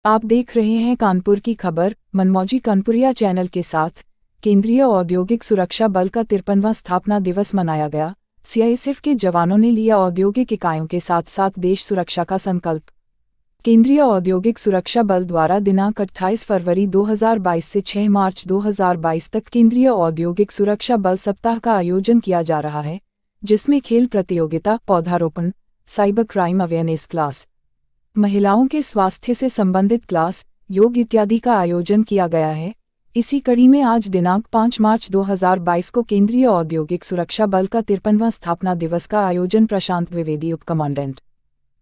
आप देख रहे हैं कानपुर की खबर। मनमौजी कानपुरिया चैनल के साथ केंद्रीय औद्योगिक सुरक्षा बल का 53वां स्थापना दिवस मनाया गया। सीआईएसएफ के जवानों ने लिया औद्योगिक इकाइयों के साथ साथ देश सुरक्षा का संकल्प। केंद्रीय औद्योगिक सुरक्षा बल द्वारा दिनांक 28 फरवरी 2022 से 6 मार्च 2022 तक केंद्रीय औद्योगिक सुरक्षा बल सप्ताह का आयोजन किया जा रहा है, जिसमें खेल प्रतियोगिता, पौधारोपण, साइबर क्राइम अवेयरनेस क्लास, महिलाओं के स्वास्थ्य से संबंधित क्लास, योग इत्यादि का आयोजन किया गया है। इसी कड़ी में आज दिनांक 5 मार्च 2022 को केंद्रीय औद्योगिक सुरक्षा बल का 53वां स्थापना दिवस का आयोजन प्रशांत द्विवेदी उप कमांडेंट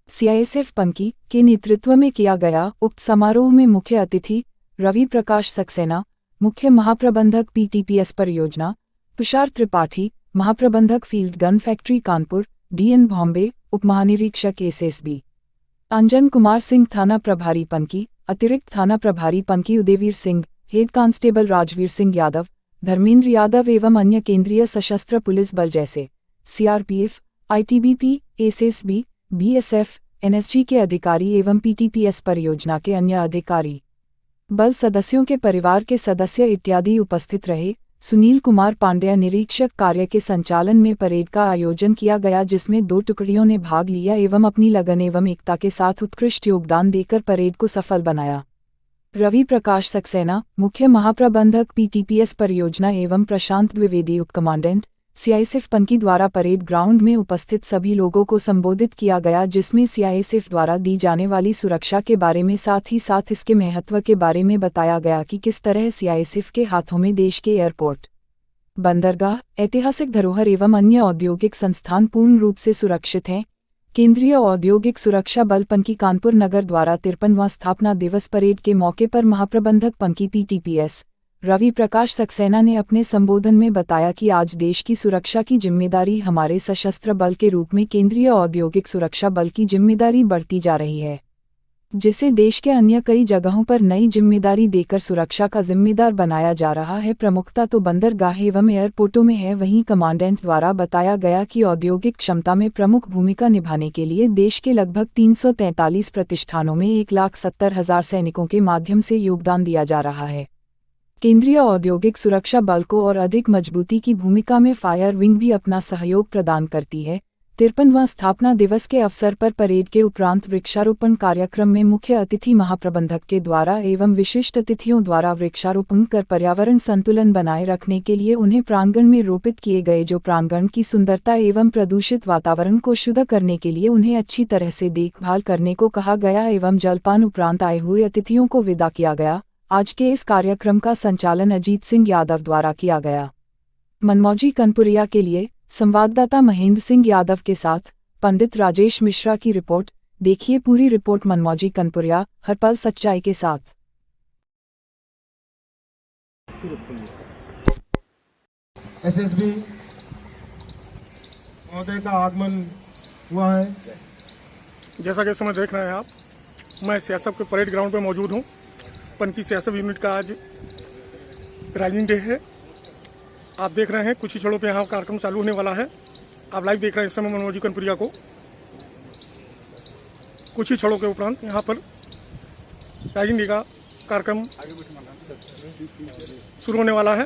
सीआईएसएफ पनकी के नेतृत्व में किया गया। उक्त समारोह में मुख्य अतिथि रवि प्रकाश सक्सेना, मुख्य महाप्रबंधक पीटीपीएस परियोजना, तुषार त्रिपाठी, महाप्रबंधक field gun factory Kanpur, DN Bombay, उप महानिरीक्षक एसएसबी अंजन कुमार सिंह, थाना प्रभारी पनकी, अतिरिक्त थाना प्रभारी पनकी उदयवीर सिंह, हेड कांस्टेबल राजवीर सिंह यादव, धर्मेंद्र यादव एवं अन्य केंद्रीय सशस्त्र पुलिस बल जैसे CRPF, ITBP, SSB, BSF, NSG के अधिकारी एवं पीटीपीएस परियोजना के अन्य अधिकारी, बल सदस्यों के परिवार के सदस्य इत्यादि उपस्थित रहे। सुनील कुमार पांड्या निरीक्षक कार्य के संचालन में परेड का आयोजन किया गया, जिसमें 2 टुकड़ियों ने भाग लिया एवं अपनी लगन एवं एकता के साथ उत्कृष्ट योगदान देकर परेड को सफल बनाया। रवि प्रकाश सक्सेना, मुख्य महाप्रबंधक पीटीपीएस परियोजना एवं प्रशांत द्विवेदी उप कमांडेंट सीआईएसएफ पनकी द्वारा परेड ग्राउंड में उपस्थित सभी लोगों को संबोधित किया गया, जिसमें सीआईएसएफ द्वारा दी जाने वाली सुरक्षा के बारे में साथ ही साथ इसके महत्व के बारे में बताया गया कि किस तरह सीआईएसएफ के हाथों में देश के एयरपोर्ट, बंदरगाह, ऐतिहासिक धरोहर एवं अन्य औद्योगिक संस्थान पूर्ण रूप से सुरक्षित हैं। केंद्रीय औद्योगिक सुरक्षा बल पनकी कानपुर नगर द्वारा 53वां स्थापना दिवस परेड के मौके पर महाप्रबंधक पनकी पीटीपीएस रवि प्रकाश सक्सेना ने अपने संबोधन में बताया कि आज देश की सुरक्षा की जिम्मेदारी हमारे सशस्त्र बल के रूप में केंद्रीय औद्योगिक सुरक्षा बल की जिम्मेदारी बढ़ती जा रही है, जिसे देश के अन्य कई जगहों पर नई जिम्मेदारी देकर सुरक्षा का जिम्मेदार बनाया जा रहा है। प्रमुखता तो बंदरगाह एवं एयरपोर्टों में है। वहीं कमांडेंट द्वारा बताया गया कि औद्योगिक क्षमता में प्रमुख भूमिका निभाने के लिए देश के लगभग 343 प्रतिष्ठानों में 1,70,000 सैनिकों के माध्यम से योगदान दिया जा रहा है। केंद्रीय औद्योगिक सुरक्षा बल को और अधिक मजबूती की भूमिका में फायर विंग भी अपना सहयोग प्रदान करती है। 53वां स्थापना दिवस के अवसर पर परेड के उपरांत वृक्षारोपण कार्यक्रम में मुख्य अतिथि महाप्रबंधक के द्वारा एवं विशिष्ट अतिथियों द्वारा वृक्षारोपण कर पर्यावरण संतुलन बनाए रखने के लिए उन्हें प्रांगण में रोपित किए गए, जो प्रांगण की सुंदरता एवं प्रदूषित वातावरण को शुद्ध करने के लिए उन्हें अच्छी तरह से देखभाल करने को कहा गया एवं जलपान उपरांत आए हुए अतिथियों को विदा किया गया। आज के इस कार्यक्रम का संचालन अजीत सिंह यादव द्वारा किया गया। मनमौजी कानपुरिया के लिए संवाददाता महेंद्र सिंह यादव के साथ पंडित राजेश मिश्रा की रिपोर्ट। देखिए पूरी रिपोर्ट। मनमौजी कानपुरिया, हर पल सच्चाई के साथ। एसएसबी महोदय का आगमन हुआ है। जैसा कि इस समय देख रहे हैं आप, मैं सीआईएसएफ के परेड ग्राउंड पर मौजूद हूं। पनकी सीआईएसएफ यूनिट का आज राइजिंग डे है। आप देख रहे हैं कुछ ही क्षणों पे यहाँ कार्यक्रम चालू होने वाला है। आप लाइव देख रहे हैं इस समय मनमौजी कानपुरिया को। कुछ ही क्षणों के उपरांत यहाँ पर राइजिंग डे का कार्यक्रम शुरू होने वाला है।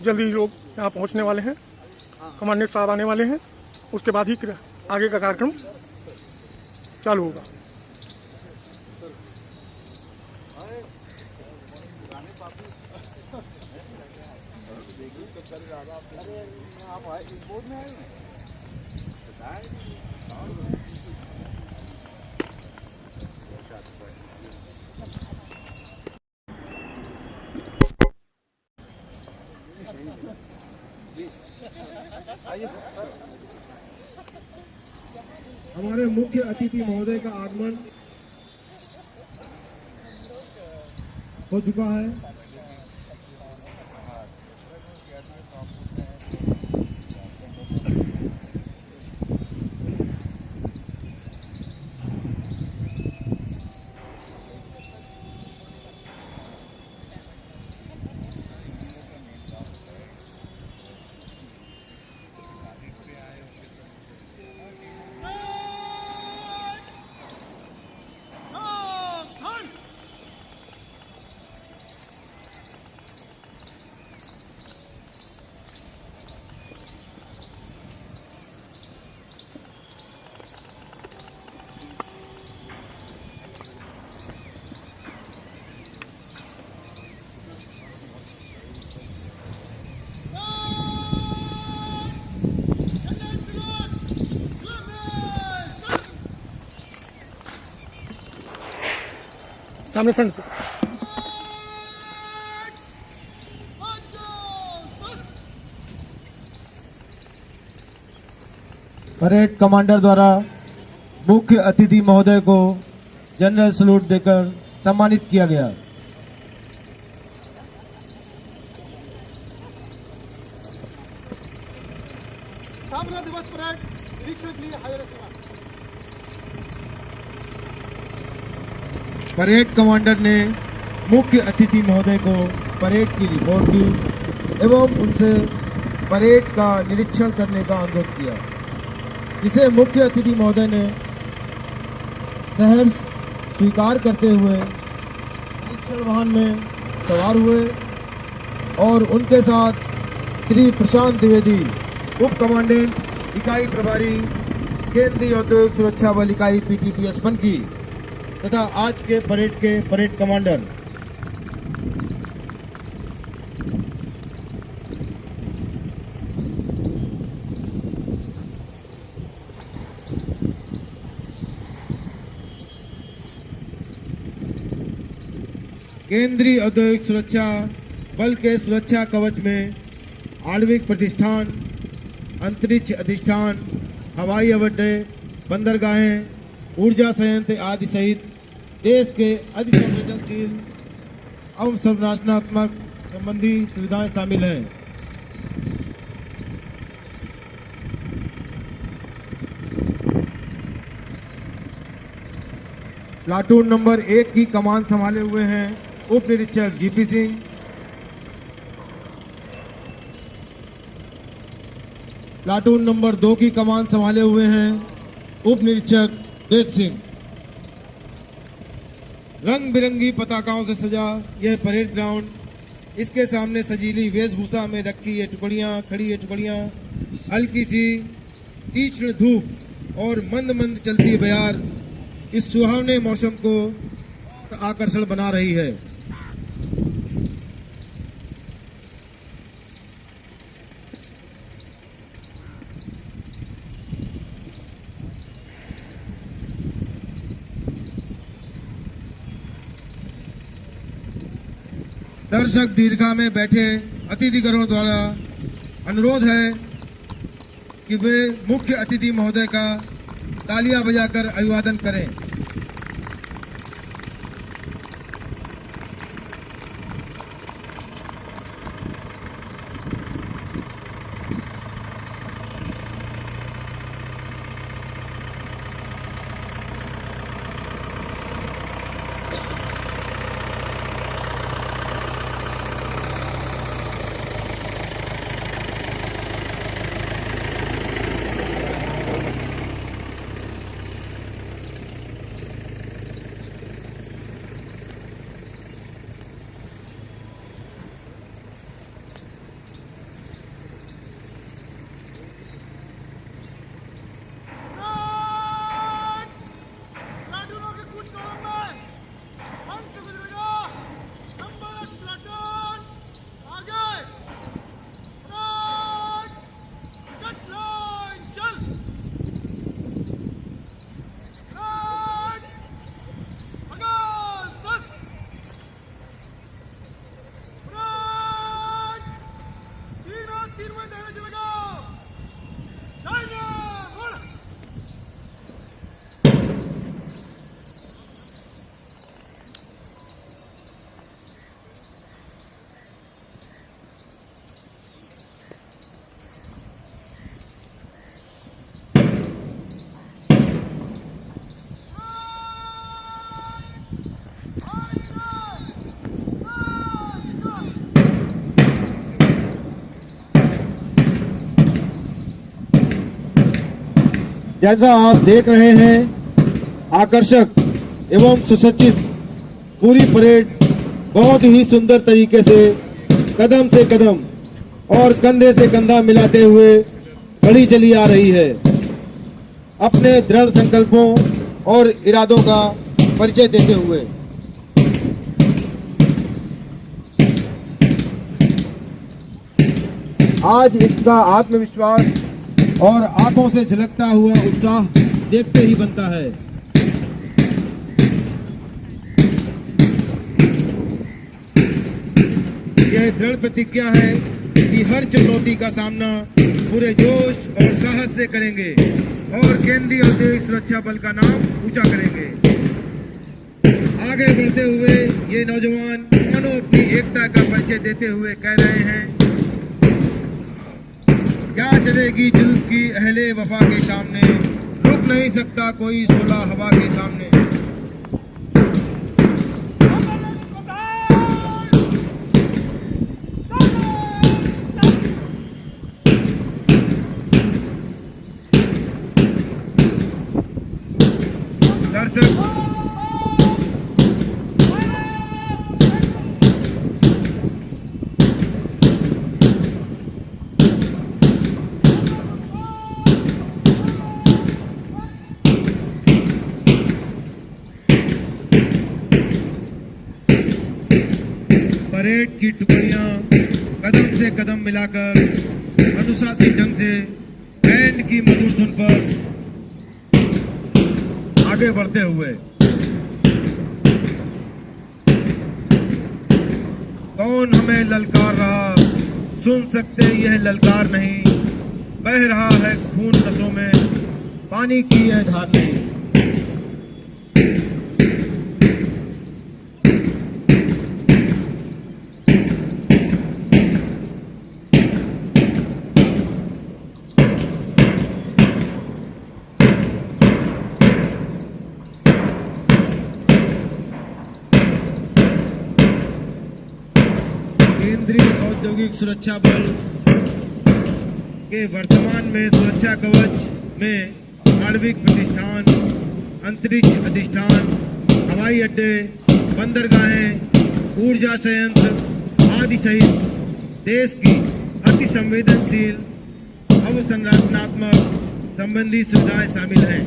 जल्दी ही लोग यहाँ पहुँचने वाले हैं, कमांडेंट साहब आने वाले हैं, उसके बाद ही आगे का कार्यक्रम चालू होगा। हमारे मुख्य अतिथि महोदय का आगमन हो चुका है। सामने फ्रंट से। परेड कमांडर द्वारा मुख्य अतिथि महोदय को जनरल सैल्यूट देकर सम्मानित किया गया। स्थापना दिवस परेड निरीक्षण के लिए हाजिर सेवा। परेड कमांडर ने मुख्य अतिथि महोदय को परेड की रिपोर्ट दी एवं उनसे परेड का निरीक्षण करने का अनुरोध किया, जिसे मुख्य अतिथि महोदय ने सहर्ष स्वीकार करते हुए निरीक्षण वाहन में सवार हुए और उनके साथ श्री प्रशांत द्विवेदी, उप कमांडेंट इकाई प्रभारी, केंद्रीय औद्योगिक सुरक्षा बल इकाई पीटीपीएस पनकी तथा आज के परेड कमांडर केंद्रीय औद्योगिक सुरक्षा बल के सुरक्षा कवच में आणविक प्रतिष्ठान, अंतरिक्ष अधिष्ठान, हवाई अड्डे, बंदरगाहें, ऊर्जा संयंत्र आदि सहित देश के अतिसंवेदनशील अवसंरचनात्मक संबंधी सुविधाएं शामिल हैं। प्लाटून नंबर 1 की कमान संभाले हुए हैं उप निरीक्षक जीपी सिंह। प्लाटून नंबर 2 की कमान संभाले हुए हैं उप निरीक्षक वेद सिंह। रंग बिरंगी पताकाओं से सजा यह परेड ग्राउंड, इसके सामने सजीली वेशभूषा में रखी ये टुकड़ियां, खड़ी ये टुकड़ियां, हल्की सी तीक्ष्ण धूप और मंद मंद चलती बयार इस सुहावने मौसम को आकर्षण बना रही है। दर्शक दीर्घा में बैठे अतिथिगणों द्वारा अनुरोध है कि वे मुख्य अतिथि महोदय का तालियां बजाकर अभिवादन करें। जैसा आप देख रहे हैं, आकर्षक एवं सुसज्जित पूरी परेड बहुत ही सुंदर तरीके से कदम से कदम और कंधे से कंधा मिलाते हुए बढ़ी चली आ रही है, अपने दृढ़ संकल्पों और इरादों का परिचय देते हुए। आज इसका आत्मविश्वास और आंखों से झलकता हुआ उत्साह देखते ही बनता है। दृढ़ प्रतिज्ञा है कि हर चुनौती का सामना पूरे जोश और साहस से करेंगे और केंद्रीय औद्योगिक सुरक्षा बल का नाम ऊंचा करेंगे। आगे बढ़ते हुए ये नौजवान मानो अपनी एकता का परिचय देते हुए कह रहे हैं, क्या चलेगी जुल्म की अहले वफा के सामने, रुक नहीं सकता कोई शोला हवा के सामने। दर्शक परेड की टुकड़ियां कदम से कदम मिलाकर अनुशासित ढंग से बैंड की मधुर धुन पर आगे बढ़ते हुए कौन हमें ललकार रहा, सुन सकते यह ललकार नहीं, बह रहा है खून नसों में, पानी की यह धार नहीं। केंद्रीय औद्योगिक सुरक्षा बल के वर्तमान में सुरक्षा कवच में आणविक प्रतिष्ठान, अंतरिक्ष अधिष्ठान, हवाई अड्डे, बंदरगाहें, ऊर्जा संयंत्र आदि सहित देश की अति संवेदनशील अवसंरचनात्मक संबंधी सुविधाएं शामिल हैं।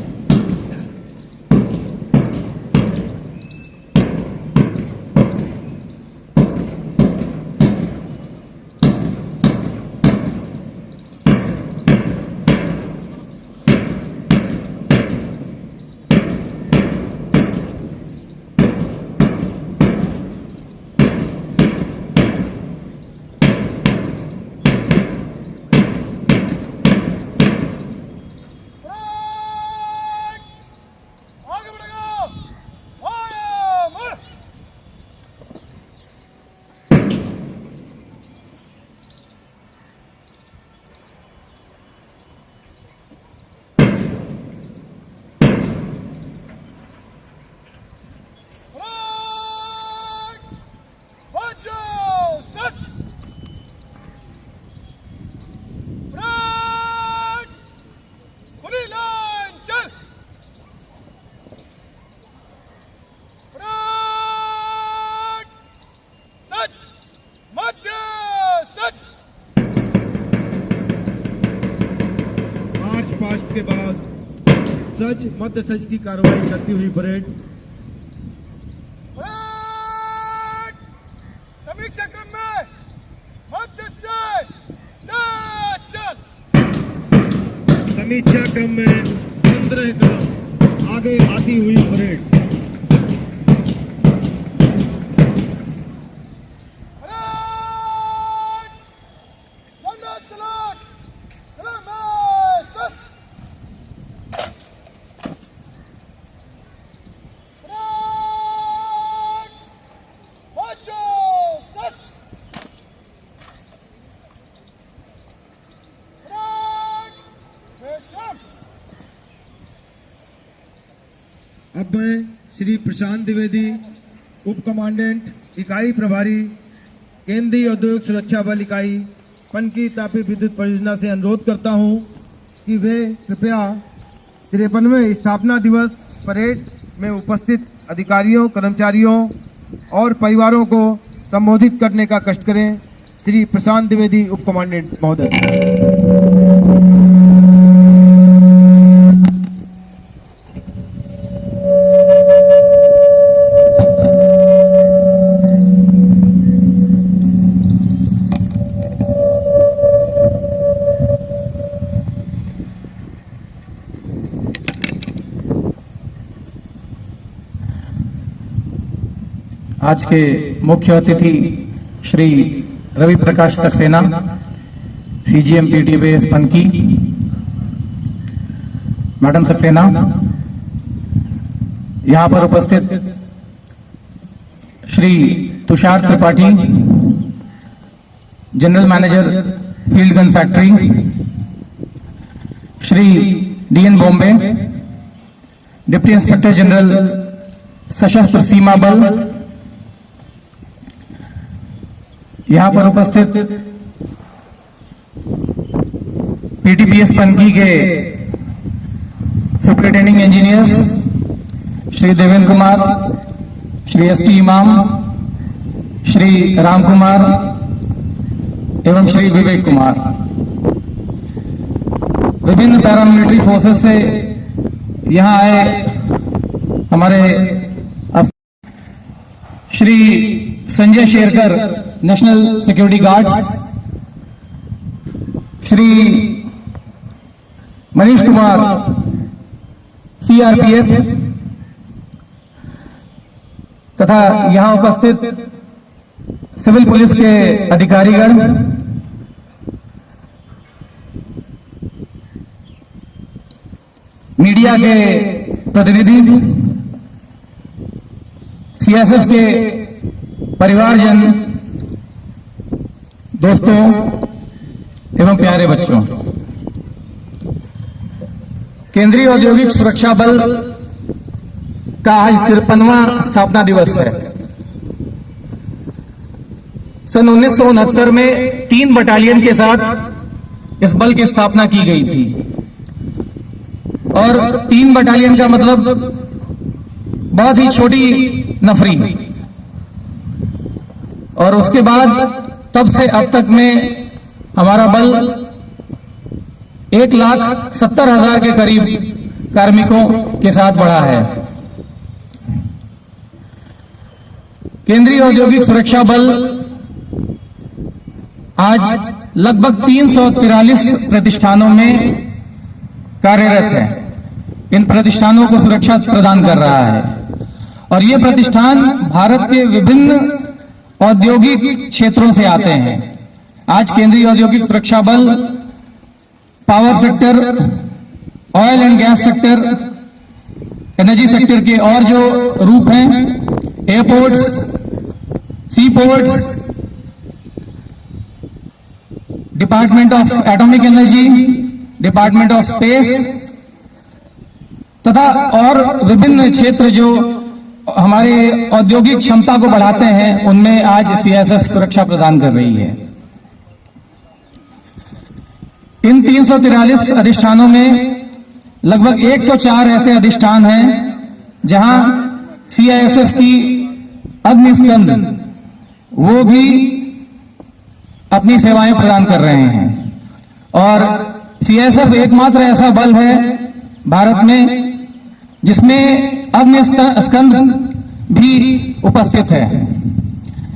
पास्ट के बाद सज मध्य सज की कार्रवाई करती हुई परेड समीक्षा क्रम में मध्य से चल। समीक्षा क्रम में 15 कदम आगे आती हुई परेड अब मैं श्री प्रशांत द्विवेदी, उप कमांडेंट इकाई प्रभारी, केंद्रीय औद्योगिक सुरक्षा बल इकाई, पनकी तापी विद्युत परियोजना से अनुरोध करता हूं कि वे कृपया 53वें स्थापना दिवस परेड में उपस्थित अधिकारियों, कर्मचारियों और परिवारों को संबोधित करने का कष्ट करें। श्री प्रशांत द्विवेदी, उप कमांडेंट महोदय। आज के मुख्य अतिथि Shri Ravi Prakash Saxena, CGM PTBS Panki, madam Saxena, यहां पर उपस्थित Shri Tushar Tripathi, general manager field gun factory, Shri DN Bombay, deputy inspector general Sashastra Seema Bal, यहां पर उपस्थित PTPS पनकी के superintending engineers Shri Devendra Kumar, Shri SP Imam, Shri Ram Kumar एवं श्री विवेक कुमार, विभिन्न पैरामिलिट्री फोर्सेस से यहां आए हमारे Shri Sanjay Sherkar, national security guards, Shri Manish Kumar, CRPF, तथा यहां उपस्थित सिविल पुलिस के अधिकारीगण, मीडिया के प्रतिनिधि, CSF के परिवारजन, दोस्तों एवं प्यारे बच्चों, केंद्रीय औद्योगिक सुरक्षा बल का आज 53वां स्थापना दिवस है। सन 1969 में 3 बटालियन के साथ इस बल की स्थापना की गई थी और 3 बटालियन का मतलब बहुत ही छोटी नफरी, और उसके बाद तब से अब तक में हमारा बल 1,70,000 के करीब कार्मिकों के साथ बढ़ा है। केंद्रीय औद्योगिक सुरक्षा बल आज लगभग 343 प्रतिष्ठानों में कार्यरत है। इन प्रतिष्ठानों को सुरक्षा प्रदान कर रहा है और ये प्रतिष्ठान भारत के विभिन्न औद्योगिक क्षेत्रों से आते हैं। आज केंद्रीय औद्योगिक सुरक्षा बल power sector, oil and gas sector, energy sector के और जो रूप हैं, airports, sea ports, department of atomic energy, department of space तथा और विभिन्न क्षेत्र जो हमारे औद्योगिक क्षमता को बढ़ाते हैं, उनमें आज CSF सुरक्षा प्रदान कर रही है। इन 343 अधिष्ठानों में लगभग 104 ऐसे अधिष्ठान हैं जहां CISF की अग्निस्कंद वो भी अपनी सेवाएं प्रदान कर रहे हैं और CISF एकमात्र ऐसा बल है भारत में जिसमें अग्निस्कंद भी उपस्थित है।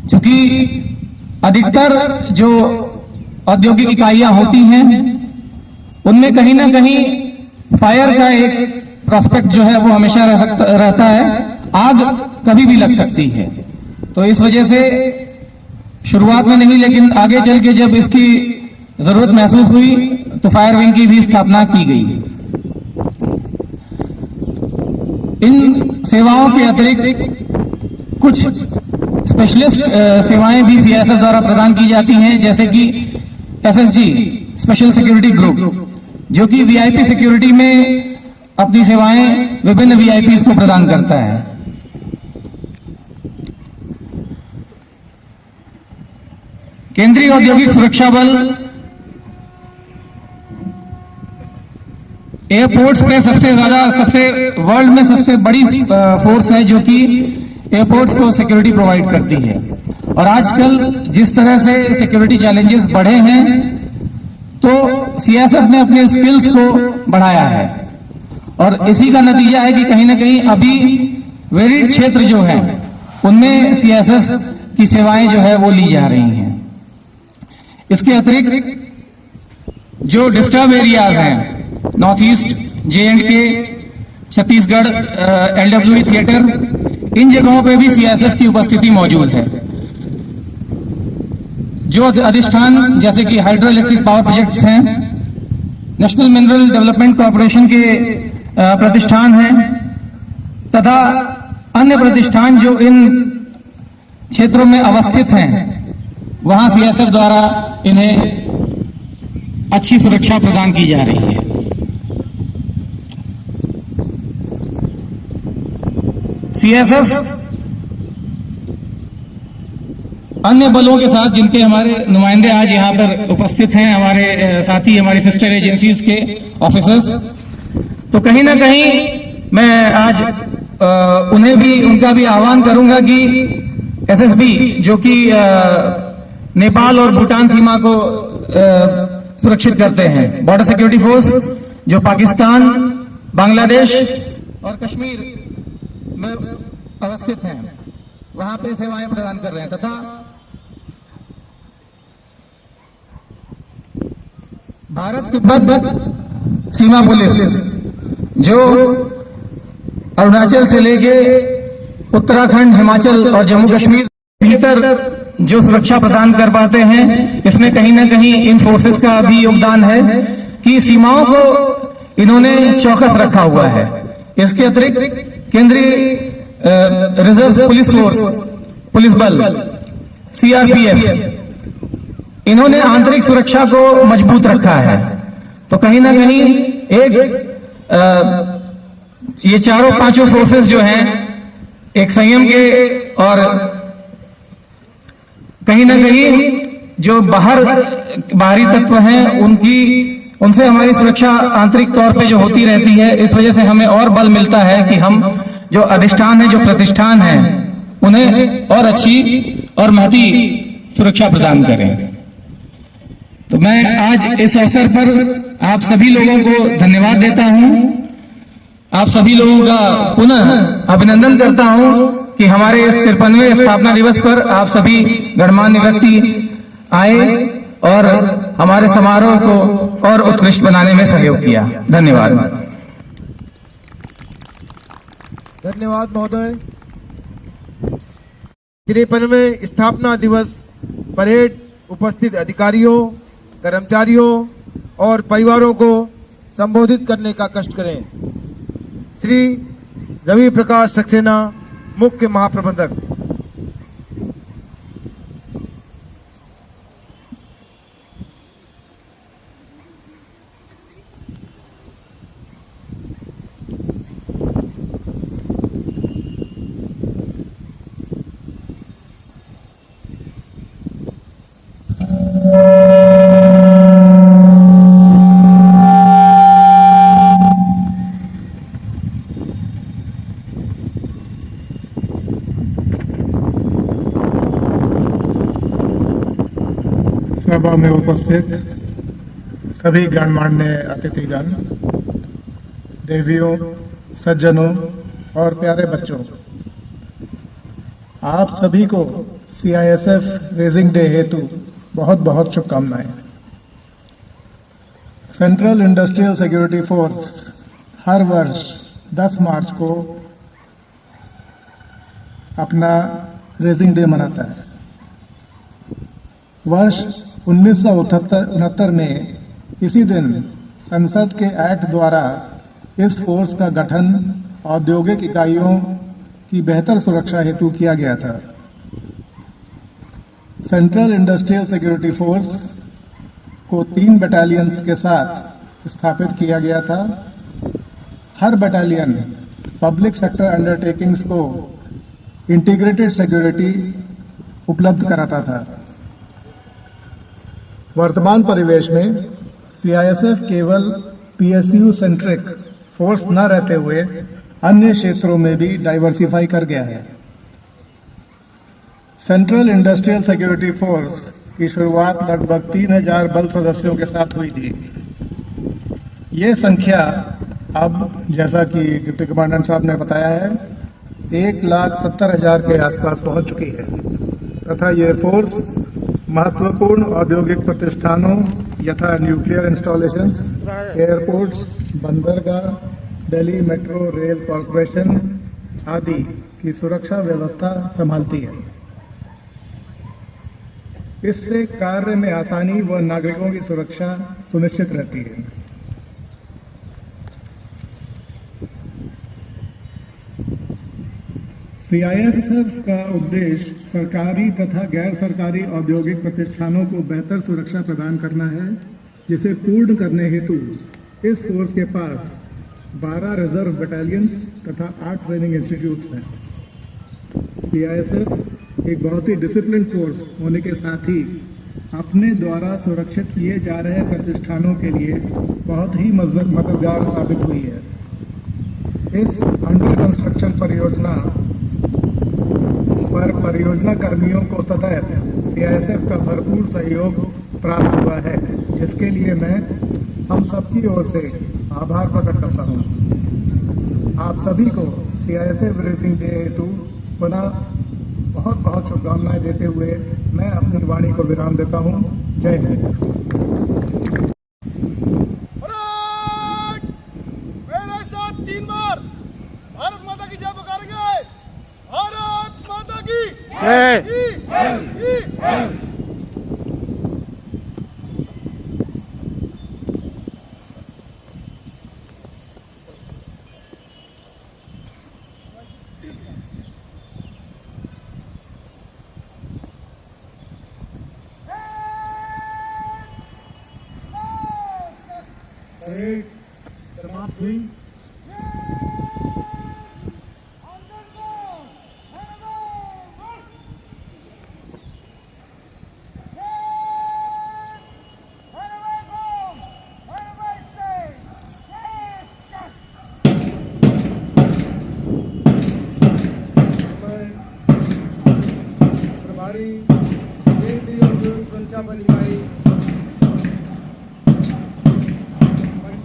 क्योंकि अधिकतर जो औद्योगिक इकाइयां होती हैं उनमें कहीं ना कहीं फायर का एक प्रोस्पेक्ट जो है वो हमेशा रहता है, आग कभी भी लग सकती है। तो इस वजह से शुरुआत में नहीं, लेकिन आगे चल के जब इसकी जरूरत महसूस हुई तो फायर विंग की भी स्थापना की गई। इन सेवाओं के अतिरिक्त कुछ स्पेशलिस्ट सेवाएं भी CISF द्वारा प्रदान की जाती हैं, जैसे कि SSG स्पेशल सिक्योरिटी ग्रुप, जो कि VIP सिक्योरिटी में अपनी सेवाएं विभिन्न VIPs को प्रदान करता है। केंद्रीय औद्योगिक सुरक्षा बल एयरपोर्ट्स पे सबसे वर्ल्ड में सबसे बड़ी फोर्स है जो कि एयरपोर्ट्स को सिक्योरिटी प्रोवाइड करती है। और आजकल जिस तरह से सिक्योरिटी चैलेंजेस बढ़े हैं तो CSF ने अपने स्किल्स को बढ़ाया है और इसी का नतीजा है कि कहीं ना कहीं अभी वेरिड क्षेत्र जो है उनमें CSF की सेवाएं जो है वो ली जा रही हैं। इसके अतिरिक्त जो डिस्टर्ब एरियाज हैं, north east, J&K, Chhattisgarh, LWE theatre, इन जगहों पे भी CSF की उपस्थिति मौजूद है। जो अधिष्ठान जैसे कि हाइड्रो इलेक्ट्रिक पावर प्रोजेक्ट्स हैं, नेशनल मिनरल डेवलपमेंट कॉर्पोरेशन के प्रतिष्ठान हैं तथा अन्य प्रतिष्ठान जो इन क्षेत्रों में अवस्थित हैं, वहां सीएसएफ द्वारा इन्हें अच्छी सुरक्षा प्रदान की जा रही है। सीएसएफ अन्य बलों के साथ, जिनके हमारे नुमाइंदे आज यहाँ पर उपस्थित हैं, हमारे साथी, हमारी सिस्टर एजेंसीज के ऑफिसर्स, तो कहीं ना कहीं मैं आज उन्हें भी, उनका भी आह्वान करूंगा कि एसएसबी जो कि नेपाल और भूटान सीमा को सुरक्षित करते हैं, बॉर्डर सिक्योरिटी फोर्स जो पाकिस्तान, बांग्लादेश और कश्मीर में अवस्थित हैं, वहां पे सेवाएं प्रदान कर रहे हैं, तथा भारत तिब्बत सीमा पुलिस जो अरुणाचल से लेके उत्तराखंड, हिमाचल और जम्मू कश्मीर भीतर जो सुरक्षा प्रदान कर पाते हैं, इसमें कहीं ना कहीं इन फोर्सेस का भी योगदान है कि सीमाओं को इन्होंने चौकस रखा हुआ है। इसके अतिरिक्त केंद्रीय रिजर्व पुलिस फोर्स, पुलिस बल, सीआरपीएफ, इन्होंने आंतरिक सुरक्षा को मजबूत रखा है। तो कहीं ना कहीं ये चारों पांचों फोर्सेस जो हैं, एक संयम के और कहीं ना कहीं जो बाहरी तत्व हैं, उनसे हमारी सुरक्षा आंतरिक तौर पे जो होती रहती है, इस वजह से हमें और बल मिलता है कि हम जो अधिष्ठान है, जो प्रतिष्ठान है, उन्हें और अच्छी और महती सुरक्षा प्रदान करें। तो मैं आज इस अवसर पर आप सभी लोगों को धन्यवाद देता हूं, आप सभी लोगों का पुनः अभिनंदन करता हूं कि हमारे इस 53वें स्थापना दिवस पर आप सभी गणमान्य व्यक्ति आए और हमारे समारोह को और उत्कृष्ट बनाने में सहयोग किया। धन्यवाद। धन्यवाद महोदय। 53वें स्थापना दिवस परेड उपस्थित अधिकारियों, कर्मचारियों और परिवारों को संबोधित करने का कष्ट करें। श्री रवि प्रकाश सक्सेना, मुख्य महाप्रबंधक। सभा में उपस्थित सभी गणमान्य अतिथिगण, देवियों, सज्जनों और प्यारे बच्चों, आप सभी को सीआईएसएफ रेजिंग डे हेतु बहुत बहुत शुभकामनाएं। Central industrial security force her वर्ष 10 मार्च को अपना रेजिंग डे मनाता है। वर्ष 1969 में इसी दिन संसद के एक्ट द्वारा इस फोर्स का गठन औद्योगिक इकाइयों की बेहतर सुरक्षा हेतु किया गया था। सेंट्रल इंडस्ट्रियल सिक्योरिटी फोर्स को 3 बटालियंस के साथ स्थापित किया गया था। हर बटालियन पब्लिक सेक्टर अंडरटेकिंग्स को इंटीग्रेटेड सिक्योरिटी उपलब्ध कराता था। वर्तमान परिवेश में सीआईएसएफ केवल पीएसयू सेंट्रिक फोर्स न रहते हुए अन्य क्षेत्रों में भी डाइवर्सिफाई कर गया है। सेंट्रल इंडस्ट्रियल सिक्योरिटी फोर्स की शुरुआत लगभग 3000 बल सदस्यों के साथ हुई थी। ये संख्या अब, जैसा कि डिप्टी कमांडेंट साहब ने बताया है, 1,70,000 के आसपास पहुंच चुकी है तथा ये फोर्स महत्वपूर्ण औद्योगिक प्रतिष्ठानों यथा न्यूक्लियर इंस्टॉलेशंस, एयरपोर्ट्स, बंदरगाह, दिल्ली मेट्रो रेल कॉरपोरेशन आदि की सुरक्षा व्यवस्था संभालती है। इससे कार्य में आसानी व नागरिकों की सुरक्षा सुनिश्चित रहती है। सीआईएसएफ का उद्देश्य सरकारी तथा गैर सरकारी औद्योगिक प्रतिष्ठानों को बेहतर सुरक्षा प्रदान करना है, जिसे पूर्ण करने हेतु इस फोर्स के पास 12 रिजर्व बटालियंस तथा 8 ट्रेनिंग इंस्टीट्यूट्स हैं। सीआईएसएफ एक बहुत ही डिसिप्लिन फोर्स होने के साथ ही अपने द्वारा सुरक्षित किए जा रहे प्रतिष्ठानों के लिए बहुत ही मददगार साबित हुई है। इस अंडर कंस्ट्रक्शन परियोजना पर परियोजना कर्मियों को सदैव सीआईएसएफ का भरपूर सहयोग प्राप्त हुआ है, जिसके लिए मैं हम सबकी ओर से आभार प्रकट करता हूं। आप सभी को सीआईएसएफ रेजिंग डे हेतु पुनः बहुत बहुत शुभकामनाएं देते हुए मैं अपनी वाणी को विराम देता हूं। जय हिंद। मेरे साथ 3 बार भारत माता की जय पुकारेंगे। भारत माता की जय। समाप्त हुई। प्रभारी केंद्रीय उद्योग सुरक्षा बल इकाई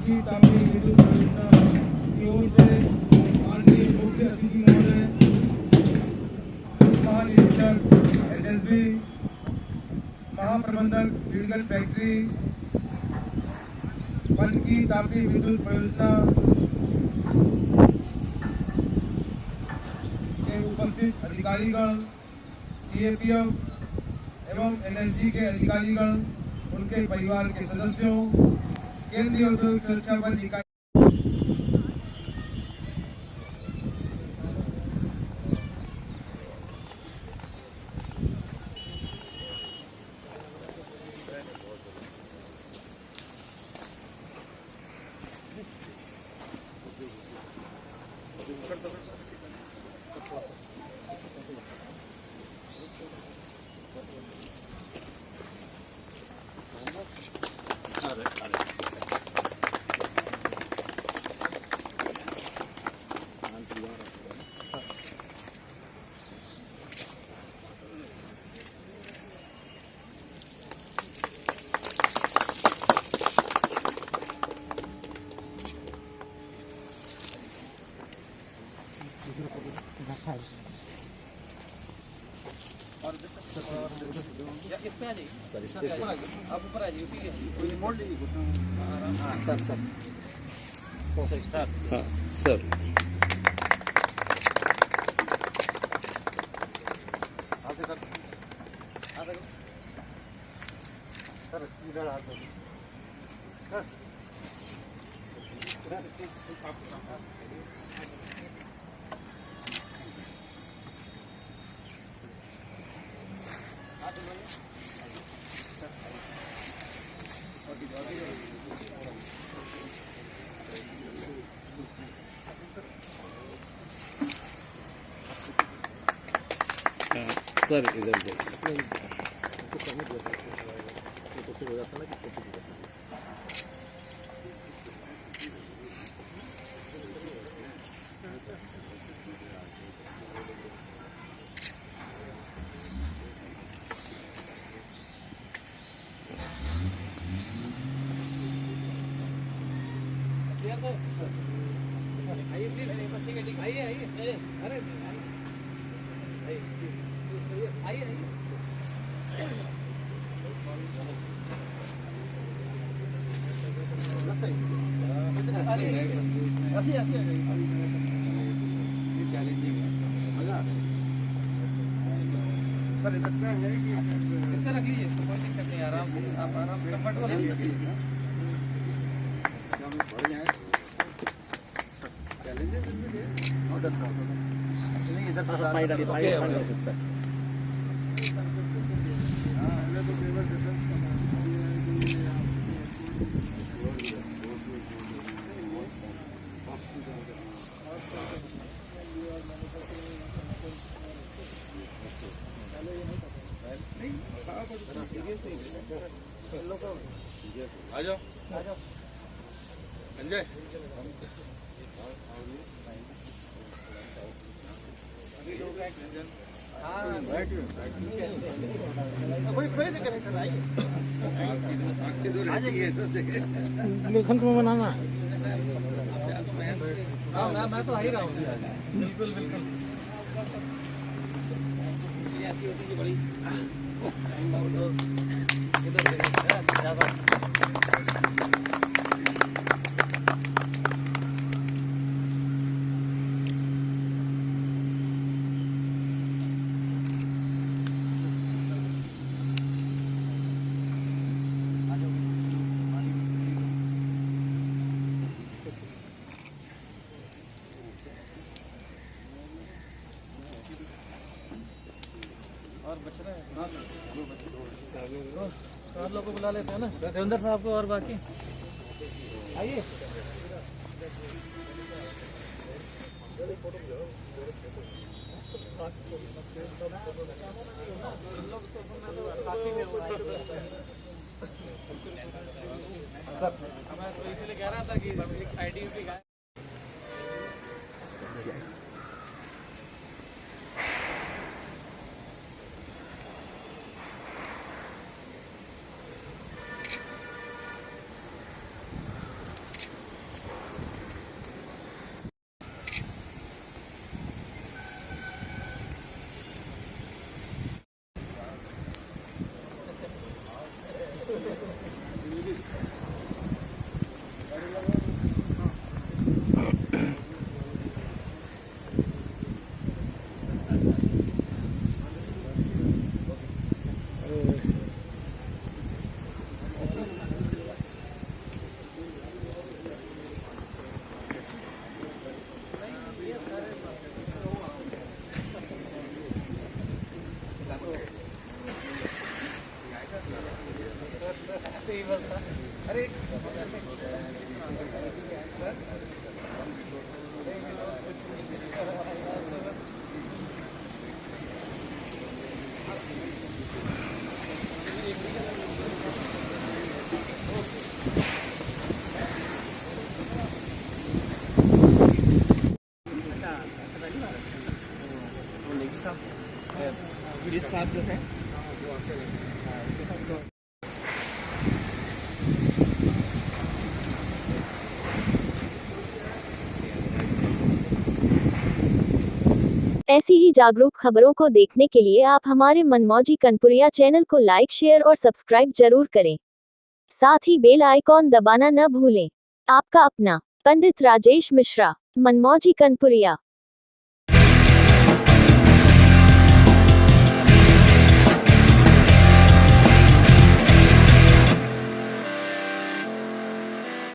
की तामीर विद्युत परियोजना की ओर से माननीय मुख्य अतिथि महोदय, महानिरीक्षक एसएसबी, महाप्रबंधक लीगल फैक्ट्री, वन की तापी विद्युत परियोजना के उपस्थित अधिकारीगण, सीएपीएफ एवं एनएसजी के अधिकारीगण, उनके परिवार के सदस्यों, केंद्रीय उद्योग सुरक्षा बल इकाई इस पे आ जाइए सर, इस पे आप ऊपर आ जाइए, ठीक है, कोई मोड़ लीजिए। हाँ सर कौन सा स्टार्ट? हाँ सर सर इधर आ जाओ सर इधर आइए प्लीज, ठीक है, आइए अरे आइए चैलेंजिंग है। सर इतना है कि इसका रख लीजिए। लेखन को बनाना मैं तो आ ही रहा हूँ बिल्कुल बिल्कुल और बच रहे हैं चार लोगों को बुला लेते हैं ना, देवेंद्र साहब को और बाकी आइए। मैं तो इसीलिए कह रहा था कि एक आईडी भी गाय अरे साहब जो है ऐसी ही जागरूक खबरों को देखने के लिए आप हमारे मनमौजी कनपुरिया चैनल को लाइक, शेयर और सब्सक्राइब जरूर करें। साथ ही बेल आइकॉन दबाना न भूलें। आपका अपना पंडित राजेश मिश्रा, मनमौजी कनपुरिया।